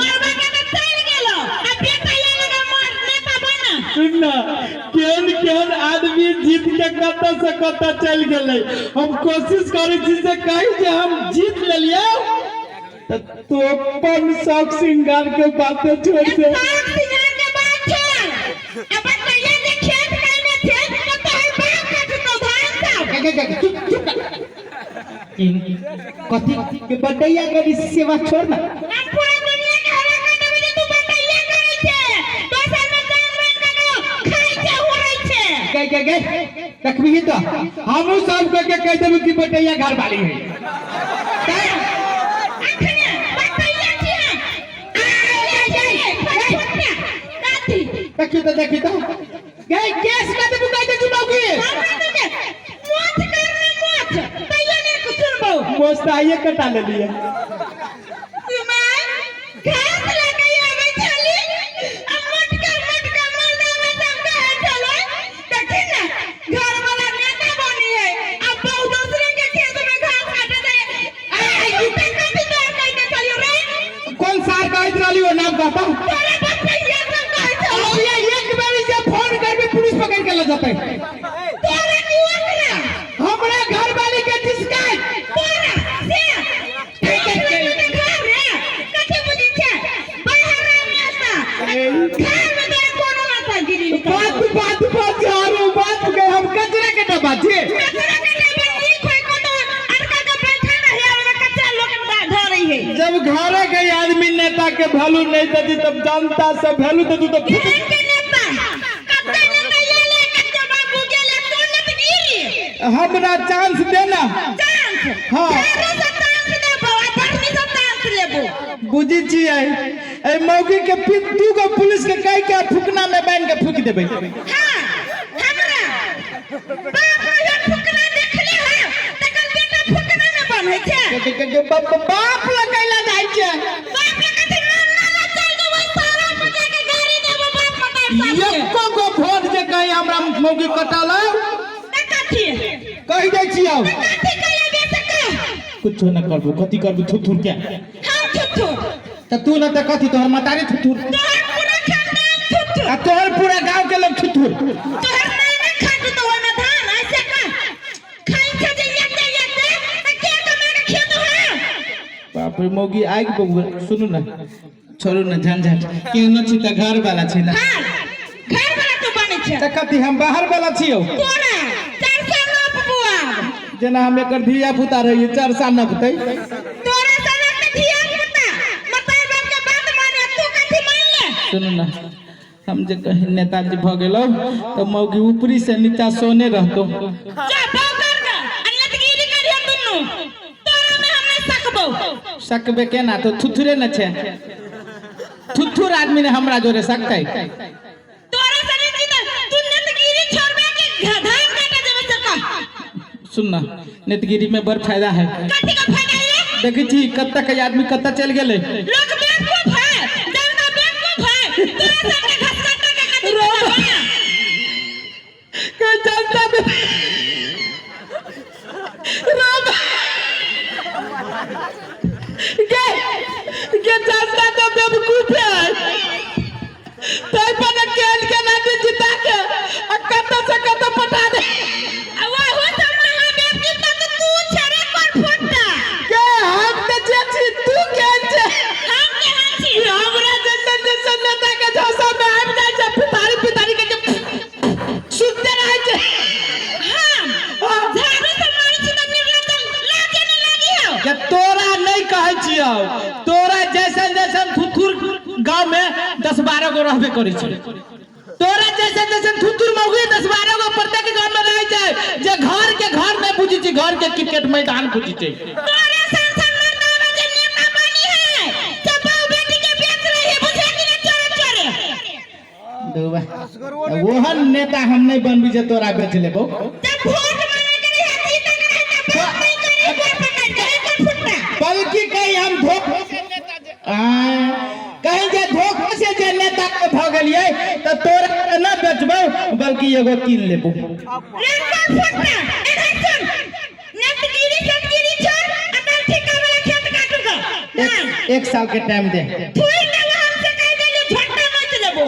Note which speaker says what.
Speaker 1: मरबा के तो चल गेलो अब बेटा ये लगा मर नेता बना
Speaker 2: सुनना केन आदमी जीत के कत्ता से कत्ता चल गेले हम कोशिश करे छी से कहि जे हम जीत लेलिए तो अपन शौक सिंगार के बातें छोड़ दे
Speaker 1: शौक सिंगार के बात छोड़ अब बताइए जे खेत में थे तो तोहर बाप काटतो धान सब
Speaker 2: कथी के बटैया के सेवा छोड़ ना
Speaker 1: हम पूरा दुनिया के हरा कर देबे जे तू बताइए करे छे दोसर में जान बन के खाई छे होरै छे
Speaker 2: गए देखबी तो हम सब के कह देबे कि बटैया घर वाली है
Speaker 1: अखने बताइए छी
Speaker 2: देखी तो गए केस का देबू कह दे जुबागी
Speaker 1: मोच करने मोच तैयो ने कुछ सुनबो
Speaker 2: मोच तो आइए कटा ले लिए
Speaker 1: घास लगे आवे छली अब मटका मरना में सब कहे चलो देखी ना घर वाला नेता बनी है अब बहु दूसरे के खेत में घास काटे दे ई तक कभी तो कह के चलियो रे
Speaker 2: कौन सार का इतराली हो नाम कहता
Speaker 1: तोरे बच्चे सब कहे चलो
Speaker 2: अब ये एक बार से फोन करके पुलिस पकड़ के ले जाते
Speaker 1: तोरे की ओकरा
Speaker 2: हमरा घर वाली के जिसका
Speaker 1: तोरा से
Speaker 2: बात यारो बात के हम कचरे के डब्बा छे जब घर के आदमी नेता के वैल्यू नहीं देती तब जनता से वैल्यू देती तो हमरा चांस देना हाँ बुझी छिए ए मौगी के पिट्टू को पुलिस के कह के फुकना में बांध के फूक देबे
Speaker 1: हां हमरा बाप रे फुकना देखले है तकर बेटा फुकना में बन है छे
Speaker 2: बाप लगैला जाय छे
Speaker 1: बाप ले कथि मानना चल देबै सारा बजा के गाड़ी देबो बाप मतार
Speaker 2: एको गो भोट जे कहि हमरा मौगी कटाला
Speaker 1: कथि
Speaker 2: कह दे छियो
Speaker 1: कथि कइले दे सका
Speaker 2: कुछ न करबो कथि करबो थुथुर के
Speaker 1: हम छुट्टू
Speaker 2: त तू न त कथि तोहर मतारी थुथुर
Speaker 1: तोहर पूरा खानदान छुट्टू
Speaker 2: आ तोहर पूरा गांव के लोग थुथुर
Speaker 1: तोहर माने खाट तो ओमे धान ऐसे का खाई छे जे एक त के कमा के खेत है
Speaker 2: बाप रे मौगी आग बबुआ सुनु ना छोड़ू ना झंझट केनो छी त घर वाला छी ना
Speaker 1: हां घर वाला तो बने छे
Speaker 2: त कथि हम बाहर वाला छियो
Speaker 1: तोरा 400 नप बुआ
Speaker 2: जेना हम एकर धिया पुता रही 4 साल न पुतै
Speaker 1: तोरा सनक के धिया पुता मताई बाप के बात माने तू कथि मान ले
Speaker 2: सुनु ना हम जे कहीं नेताजी भ गेलो तो मौगी ऊपरी से नीचा सोने रहतो
Speaker 1: जा भाव कर ना अन्नतगिरी करियो दुनु तोरा में हम नहीं सकबो
Speaker 2: सकबे केना तो थुथुरे न छे थुथुर आदमी ने हमरा जोरे सकतै
Speaker 1: तोरा सने की तू अन्नतगिरी छोड़बे के धान काटे देबे सका
Speaker 2: सुन ना नेतगिरी में बड़ फायदा है
Speaker 1: कथि का फायदा है
Speaker 2: देखी थी कत्ता के आदमी कत्ता चल गेले
Speaker 1: लोग बेवकूफ है जनता बेवकूफ है तोरा सने घस काटे के कथि फायदा
Speaker 2: के जनता में राम के जनता तो बेवकूफ है तै पर केल के ना जिता के कत्ता से कत्ता पटा दे
Speaker 1: वो हो सब ना बेवकूफ तो तू छरे कर फुटता
Speaker 2: के हम त जेछि तू के छे
Speaker 1: हम के हंसी
Speaker 2: हमरा जन नेता के झोसा में हम जाय छे पितारी के सुनते रहे छे
Speaker 1: हम झाड़ू से मारी छी त निर्लज लाजे न लागी हो
Speaker 2: के तोरा नहीं कहै छियो तोरा जैसन थुथुर गांव में 10-12 गो रहबे करै छै तोरा जैसन थुथुर मौगी 10-12 गो प्रत्येक गांव में रहै छै जे घर में बुझी छै घर के क्रिकेट मैदान बुझी छै
Speaker 1: तोरा संसार मरना जे नेता बनी है सब बेटी के बेच रही है बुझे कि नहीं चोरे
Speaker 2: दुबा ओहन नेता हम नहीं बनबी जे तोरा बेच लेबो
Speaker 1: जब वोट मांगे करे है जीत करे है तब बात नहीं करे वोट पकड़ के कर फुटता
Speaker 2: बल्कि कहीं हम धोखे से नेता कहीं जे धोखे से जे नेता के भ गेलिए त तोरा न बेचबो बल्कि एगो कीन लेबो
Speaker 1: रे कर फुटता एना सुन नेतगिरी सतगिरी छोड़ अगर ठेका वाला खेत काटूगा
Speaker 2: 1 साल के टाइम दे
Speaker 1: थोड़ी ना हमसे कह देले झटका मत लेबो